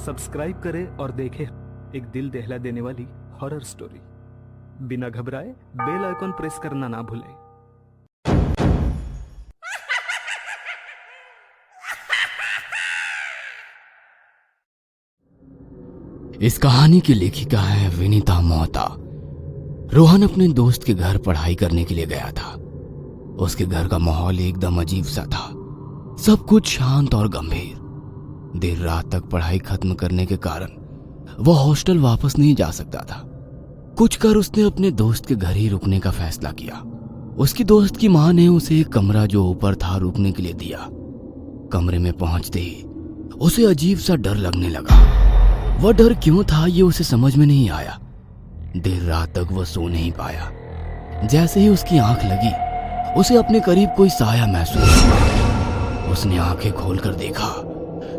Subscribe करें और देखें एक दिल दहला देने वाली हॉरर स्टोरी। बिना घबराए बेल आइकॉन प्रेस करना ना भूलें। इस कहानी की लेखिका है विनीता मोहता। रोहन अपने दोस्त के घर पढ़ाई करने के लिए गया था। उसके घर का माहौल एकदम अजीब सा था, सब कुछ शांत और गंभीर। देर रात तक पढ़ाई खत्म करने के कारण वह हॉस्टल वापस नहीं जा सकता था। कुछ कर उसने अपने दोस्त के घर ही रुकने का फैसला किया। उसकी दोस्त की मां ने उसे एक कमरा जो ऊपर था रुकने के लिए दिया। कमरे में पहुंचते ही उसे अजीब सा डर लगने लगा। वह डर क्यों था ये उसे समझ में नहीं आया। देर रात तक वह सो नहीं पाया। जैसे ही उसकी आंख लगी उसे अपने करीब कोई साया महसूस हुआ। उसने आंखें खोलकर देखा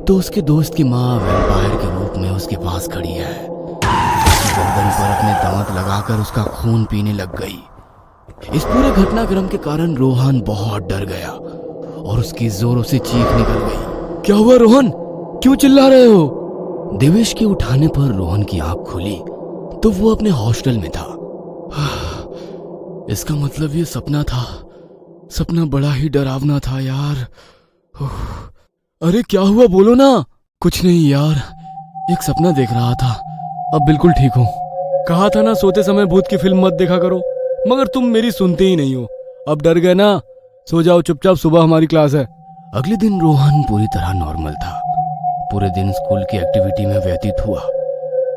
तो उसके दोस्त की मां वैम्पायर के रूप में उसके पास खड़ी है। उसकी गर्दन पर अपने दांत लगाकर उसका खून पीने लग गई। इस पूरे घटनाक्रम के कारण रोहन बहुत डर गया और उसकी जोरों से चीख निकल गई। क्या हुआ रोहन, क्यों चिल्ला रहे हो? देवेश के उठाने पर रोहन की आंख खुली तो वो अपने हॉस्टल में था। इसका मतलब ये सपना था। सपना बड़ा ही डरावना था यार। अरे क्या हुआ बोलो ना। कुछ नहीं यार, एक सपना देख रहा था, अब बिल्कुल ठीक हूँ। कहा था ना सोते समय भूत की फिल्म मत देखा करो, मगर तुम मेरी सुनते ही नहीं हो। अब डर गए ना, सो जाओ चुपचाप, सुबह हमारी क्लास है। अगले दिन रोहन पूरी तरह नॉर्मल था। पूरे दिन स्कूल की एक्टिविटी में व्यतीत हुआ।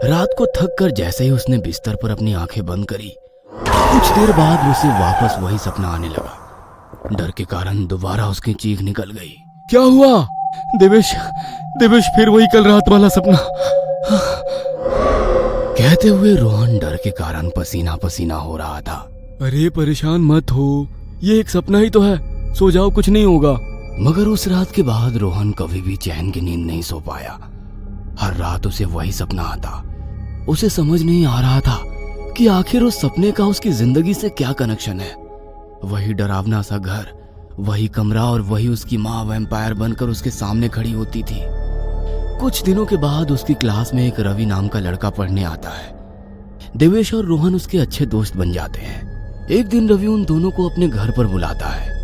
रात को थक कर जैसे ही उसने बिस्तर पर अपनी आंखें बंद करी, कुछ देर बाद उसे वापस वही सपना आने लगा। डर के कारण दोबारा उसकी चीख निकल गई। क्या हुआ? देवेश फिर वही कल रात वाला सपना। कहते हुए रोहन डर के कारण पसीना पसीना हो रहा था। अरे परेशान मत हो, ये एक सपना ही तो है, सो जाओ, कुछ नहीं होगा। मगर उस रात के बाद रोहन कभी भी चैन की नींद नहीं सो पाया। हर रात उसे वही सपना आता। उसे समझ नहीं आ रहा था कि आखिर उस सपने का उसकी जिंदगी से क्या कनेक्शन है। वही डरावना सा घर, वही कमरा और वही उसकी माँ वैम्पायर बनकर उसके सामने खड़ी होती थी। कुछ दिनों के बाद उसकी क्लास में एक रवि नाम का लड़का पढ़ने आता है। देवेश और रोहन उसके अच्छे दोस्त बन जाते हैं। एक दिन रवि उन दोनों को अपने घर पर बुलाता है।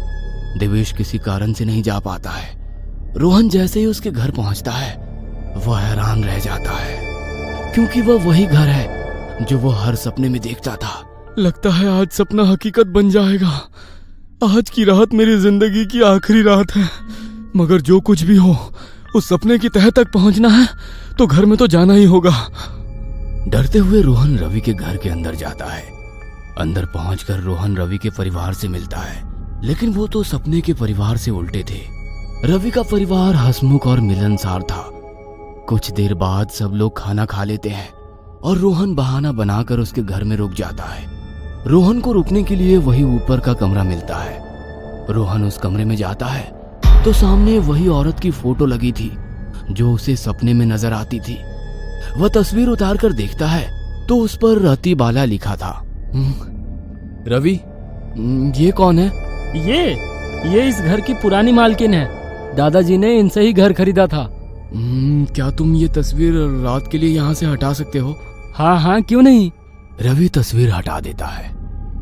देवेश किसी कारण से नहीं जा पाता है। रोहन जैसे ही उसके घर पहुंचता है वह हैरान रह जाता है, क्योंकि वह वही घर है जो वह हर सपने में देखता था। लगता है आज सपना हकीकत बन जाएगा। आज की रात मेरी जिंदगी की आखिरी रात है। मगर जो कुछ भी हो, उस सपने की तह तक पहुंचना है तो घर में तो जाना ही होगा। डरते हुए रोहन रवि के घर के अंदर जाता है। अंदर पहुंचकर रोहन रवि के परिवार से मिलता है, लेकिन वो तो सपने के परिवार से उल्टे थे। रवि का परिवार हंसमुख और मिलनसार था। कुछ देर बाद सब लोग खाना खा लेते हैं और रोहन बहाना बनाकर उसके घर में रुक जाता है। रोहन को रुकने के लिए वही ऊपर का कमरा मिलता है। रोहन उस कमरे में जाता है तो सामने वही औरत की फोटो लगी थी जो उसे सपने में नजर आती थी। वह तस्वीर उतार कर देखता है तो उस पर रति बाला लिखा था। रवि, ये कौन है? ये इस घर की पुरानी मालकिन है। दादाजी ने इनसे ही घर खरीदा था। क्या तुम ये तस्वीर रात के लिए यहाँ से हटा सकते हो? हाँ, क्यों नहीं। रवि तस्वीर हटा देता है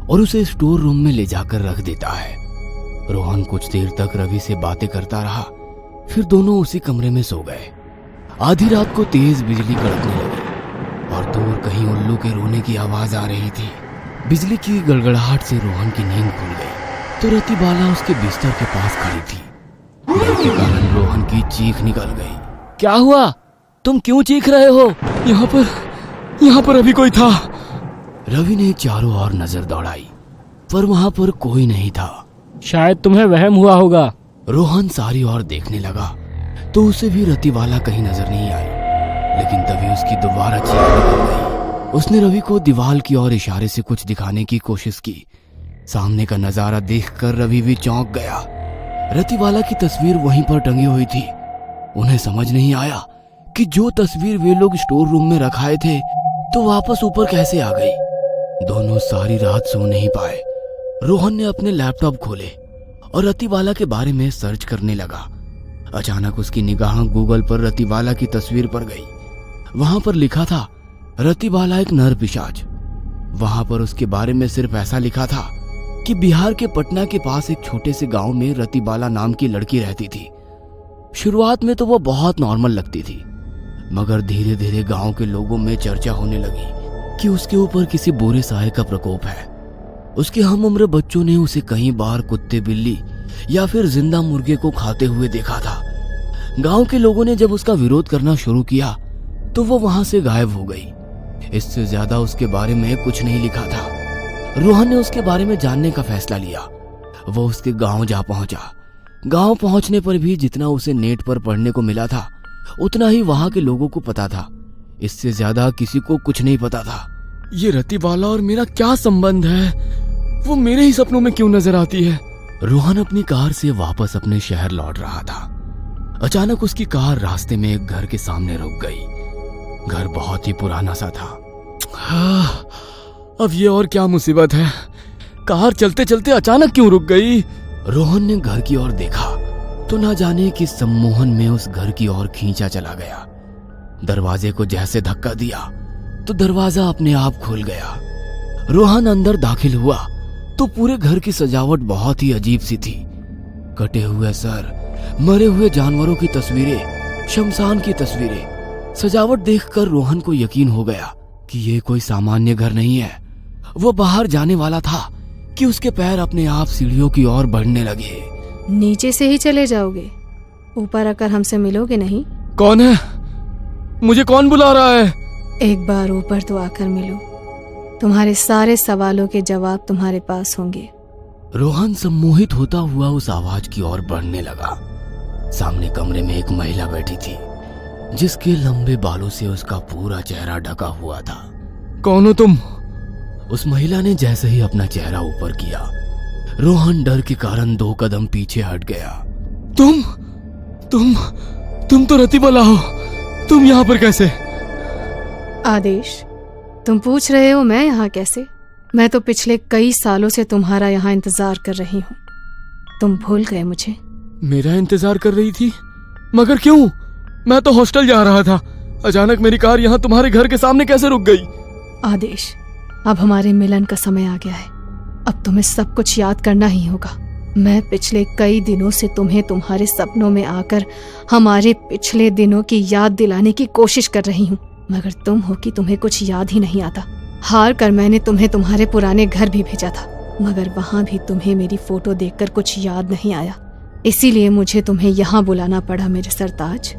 और उसे स्टोर रूम में ले जाकर रख देता है। रोहन कुछ देर तक रवि से बातें करता रहा, फिर दोनों उसी कमरे में सो गए। आधी रात को तेज बिजली कड़कने लगी और दूर कहीं उल्लू के रोने की आवाज आ रही थी। बिजली की गड़गड़ाहट से रोहन की नींद खुल गई तो रति बाला उसके बिस्तर के पास खड़ी थी। डर के कारण रोहन की चीख निकल गई। क्या हुआ? तुम क्यों चीख रहे हो? यहाँ पर अभी कोई था। रवि ने चारों ओर नजर दौड़ाई पर वहां पर कोई नहीं था। शायद तुम्हें वहम हुआ होगा। रोहन सारी ओर देखने लगा तो उसे भी रति वाला कहीं नजर नहीं आई, लेकिन तभी उसकी दोबारा चीख निकल गई। उसने रवि को दीवार की ओर इशारे से कुछ दिखाने की कोशिश की। सामने का नजारा देखकर रवि भी चौंक गया। रति वाला की तस्वीर वहीं पर टंगी हुई थी। उन्हें समझ नहीं आया कि जो तस्वीर वे लोग स्टोर रूम में रखाए थे तो वापस ऊपर कैसे आ गई। दोनों सारी रात सो नहीं पाए। रोहन ने अपने लैपटॉप खोले और रतिवाला के बारे में सर्च करने लगा। अचानक उसकी निगाह गूगल पर रतिवाला की तस्वीर पर गई। वहां पर लिखा था रतिबाला एक नर पिशाच। वहां पर उसके बारे में सिर्फ ऐसा लिखा था कि बिहार के पटना के पास एक छोटे से गांव में रतिबाला नाम की लड़की रहती थी। शुरुआत में तो वो बहुत नॉर्मल लगती थी, मगर धीरे धीरे गांव के लोगों में चर्चा होने लगी कि उसके ऊपर किसी बुरे साये का प्रकोप है। उसके हम उम्र बच्चों ने उसे कई बार कुत्ते बिल्ली या फिर जिंदा मुर्गे को खाते हुए देखा था। गांव के लोगों ने जब उसका विरोध करना शुरू किया तो वो वहां से गायब हो गई। इससे ज्यादा उसके बारे में कुछ नहीं लिखा था। रोहन ने उसके बारे में जानने का फैसला लिया। वो उसके गांव जा पहुंचा। गांव पहुंचने पर भी जितना उसे नेट पर पढ़ने को मिला था उतना ही वहां के लोगों को पता था। इससे ज्यादा किसी को कुछ नहीं पता था। ये रतिबाला और मेरा क्या संबंध है? वो मेरे ही सपनों में क्यों नजर आती है? रोहन अपनी कार से वापस अपने शहर लौट रहा था। अचानक उसकी कार रास्ते में एक घर के सामने रुक गई। घर बहुत ही पुराना सा था। अब ये और क्या मुसीबत है? कार चलते चलते अचानक क्यों रुक गई? रोहन ने घर की ओर देखा तो ना जाने कि सम्मोहन में उस घर की ओर खींचा चला गया। दरवाजे को जैसे धक्का दिया तो दरवाजा अपने आप खुल गया। रोहन अंदर दाखिल हुआ तो पूरे घर की सजावट बहुत ही अजीब सी थी। कटे हुए सर, मरे हुए जानवरों की तस्वीरें, शमशान की तस्वीरें। सजावट देखकर रोहन को यकीन हो गया कि ये कोई सामान्य घर नहीं है। वो बाहर जाने वाला था कि उसके पैर अपने आप सीढ़ियों की ओर बढ़ने लगे। नीचे से ही चले जाओगे? ऊपर आकर हमसे मिलोगे नहीं? कौन है? मुझे कौन बुला रहा है? एक बार ऊपर तो आकर मिलो। तुम्हारे सारे सवालों के जवाब तुम्हारे पास होंगे। रोहन सम्मोहित होता हुआ उस आवाज की ओर बढ़ने लगा। सामने कमरे में एक महिला बैठी थी जिसके लंबे बालों से उसका पूरा चेहरा ढका हुआ था। कौन हो तुम? उस महिला ने जैसे ही अपना चेहरा ऊपर किया, रोहन डर के कारण 2 कदम पीछे हट गया। तुम तो रतिबाला हो। तुम यहाँ पर कैसे? आदेश, तुम पूछ रहे हो मैं यहाँ कैसे? मैं तो पिछले कई सालों से तुम्हारा यहाँ इंतजार कर रही हूँ। तुम भूल गए मुझे? मेरा इंतजार कर रही थी? मगर क्यों? मैं तो हॉस्टल जा रहा था। अचानक मेरी कार यहाँ तुम्हारे घर के सामने कैसे रुक गई? आदेश, अब हमारे मिलन का समय आ गया है। अब तुम्हें सब कुछ याद करना ही होगा। मैं पिछले कई दिनों से तुम्हें तुम्हारे सपनों में आकर हमारे पिछले दिनों की याद दिलाने की कोशिश कर रही हूँ, मगर तुम हो कि तुम्हें कुछ याद ही नहीं आता। हार कर मैंने तुम्हें तुम्हारे पुराने घर भी भेजा था, मगर वहां भी तुम्हें मेरी फोटो देखकर कुछ याद नहीं आया। इसीलिए मुझे तुम्हें यहाँ बुलाना पड़ा मेरे सरताज।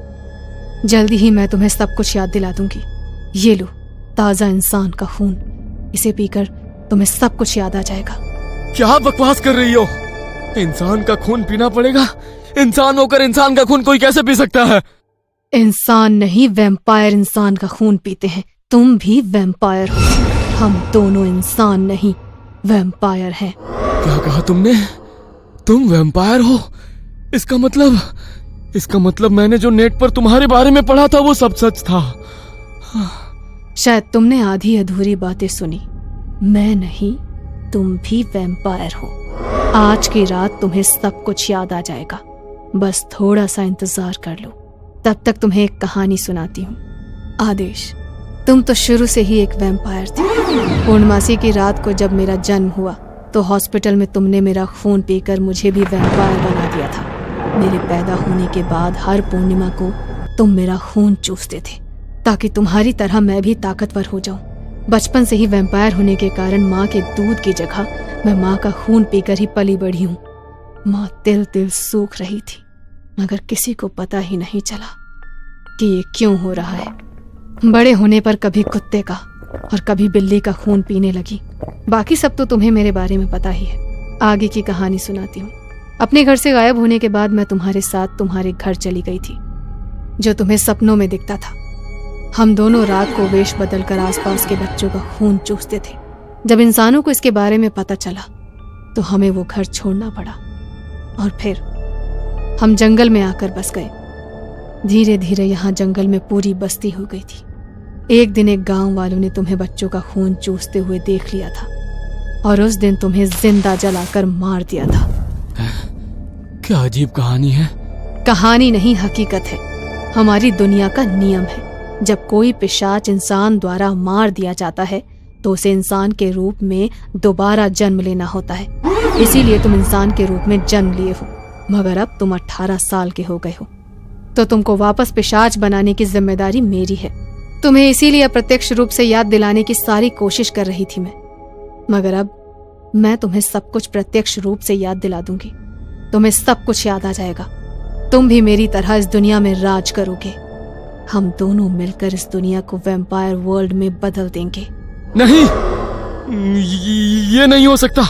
जल्दी ही मैं तुम्हें सब कुछ याद दिला दूंगी। ये लो ताजा इंसान का खून, इसे पीकर तुम्हें सब कुछ याद आ जाएगा। क्या बकवास कर रही हो? इंसान का खून पीना पड़ेगा? इंसान होकर इंसान का खून कोई कैसे पी सकता है? इंसान नहीं, वैम्पायर इंसान का खून पीते हैं। तुम भी वैम्पायर हो। हम दोनों इंसान नहीं, वैम्पायर हैं। क्या कहा तुमने? तुम वैम्पायर हो? इसका मतलब मैंने जो नेट पर तुम्हारे बारे में पढ़ा था वो सब सच था। शायद तुमने आधी अधूरी बातें सुनी। मैं नहीं, तुम भी वैम्पायर हो। आज की रात तुम्हें सब कुछ याद आ जाएगा। बस थोड़ा सा इंतजार कर लो। तब तक तुम्हें एक कहानी सुनाती हूँ। आदेश, तुम तो शुरू से ही एक वैम्पायर थी। पूर्णमासी की रात को जब मेरा जन्म हुआ तो हॉस्पिटल में तुमने मेरा खून पीकर मुझे भी वैम्पायर बना दिया था। मेरे पैदा होने के बाद हर पूर्णिमा को तुम मेरा खून चूसते थे ताकि तुम्हारी तरह मैं भी ताकतवर हो जाऊं। बचपन से ही वैम्पायर होने के कारण माँ के दूध की जगह मैं माँ का खून पीकर ही पली बढ़ी हूँ। माँ तिल तिल सूख रही थी, मगर किसी को पता ही नहीं चला कि ये क्यों हो रहा है। बड़े होने पर कभी कुत्ते का और कभी बिल्ली का खून पीने लगी। बाकी सब तो तुम्हें मेरे बारे में पता ही है। आगे की कहानी सुनाती हूँ। अपने घर से गायब होने के बाद मैं तुम्हारे साथ तुम्हारे घर चली गई थी, जो तुम्हें सपनों में दिखता था। हम दोनों रात को वेश बदलकर आसपास के बच्चों का खून चूसते थे। जब इंसानों को इसके बारे में पता चला तो हमें वो घर छोड़ना पड़ा और फिर हम जंगल में आकर बस गए। धीरे धीरे यहाँ जंगल में पूरी बस्ती हो गई थी। एक दिन एक गांव वालों ने तुम्हें बच्चों का खून चूसते हुए देख लिया था और उस दिन तुम्हें जिंदा जलाकर मार दिया था। क्या अजीब कहानी है। कहानी नहीं, हकीकत है। हमारी दुनिया का नियम है। जब कोई पिशाच इंसान द्वारा मार दिया जाता है तो उसे इंसान के रूप में दोबारा जन्म लेना होता है। इसीलिए तुम इंसान के रूप में जन्म लिए हो, मगर अब तुम 18 साल के हो गए हो, तो तुमको वापस पिशाच बनाने की जिम्मेदारी मेरी है। तुम्हें इसीलिए अप्रत्यक्ष रूप से याद दिलाने की सारी कोशिश कर रही थी मैं, मगर अब मैं तुम्हें सब कुछ प्रत्यक्ष रूप से याद दिला दूंगी। तुम्हें सब कुछ याद आ जाएगा। तुम भी मेरी तरह इस दुनिया में राज करोगे। हम दोनों मिलकर इस दुनिया को वैम्पायर वर्ल्ड में बदल देंगे। नहीं, ये नहीं हो सकता।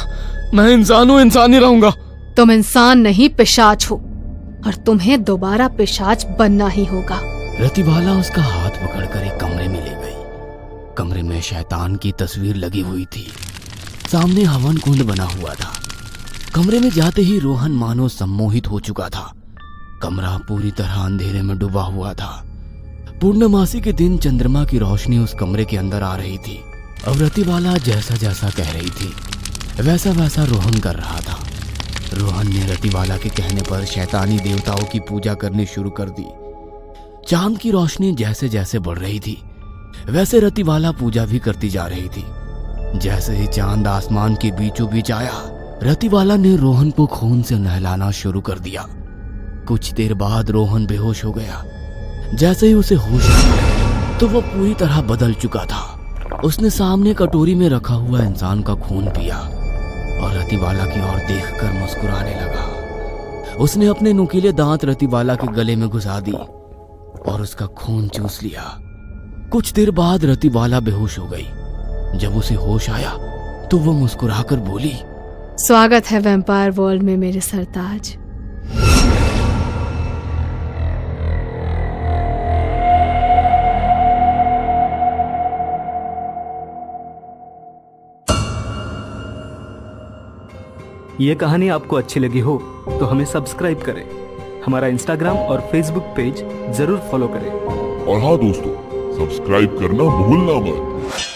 मैं इंसान हूँ, इंसान ही रहूंगा। तुम इंसान नहीं पिशाच हो और तुम्हें दोबारा पिशाच बनना ही होगा। रतिबाला उसका हाथ पकड़कर एक कमरे में ले गई। कमरे में शैतान की तस्वीर लगी हुई थी। सामने हवन कुंड बना हुआ था। कमरे में जाते ही रोहन मानो सम्मोहित हो चुका था। कमरा पूरी तरह अंधेरे में डूबा हुआ था। पूर्णमासी के दिन चंद्रमा की रोशनी उस कमरे के अंदर आ रही थी। अब रतिबाला जैसा जैसा कह रही थी वैसा वैसा रोहन कर रहा था। रोहन ने रतिबाला के कहने पर शैतानी देवताओं की पूजा करनी शुरू कर दी। चांद की रोशनी जैसे जैसे बढ़ रही थी वैसे रतिबाला पूजा भी करती जा रही थी। जैसे ही चांद आसमान के बीचों बीच आया, रतिबाला ने रोहन को खून से नहलाना शुरू कर दिया। कुछ देर बाद रोहन बेहोश हो गया। जैसे ही उसे होश आया तो वो पूरी तरह बदल चुका था। उसने सामने कटोरी में रखा हुआ इंसान का खून पिया और रतिबाला की ओर देखकर मुस्कुराने लगा। उसने अपने नुकीले दांत रतिबाला के गले में घुसा दी और उसका खून चूस लिया। कुछ देर बाद रतिबाला बेहोश हो गई। जब उसे होश आया तो वो मुस्कुराकर बोली, स्वागत है वैम्पायर वर्ल्ड में मेरे सरताज। ये कहानी आपको अच्छी लगी हो तो हमें सब्सक्राइब करें, हमारा इंस्टाग्राम और फेसबुक पेज जरूर फॉलो करें। और हाँ दोस्तों, सब्सक्राइब करना भूलना मत।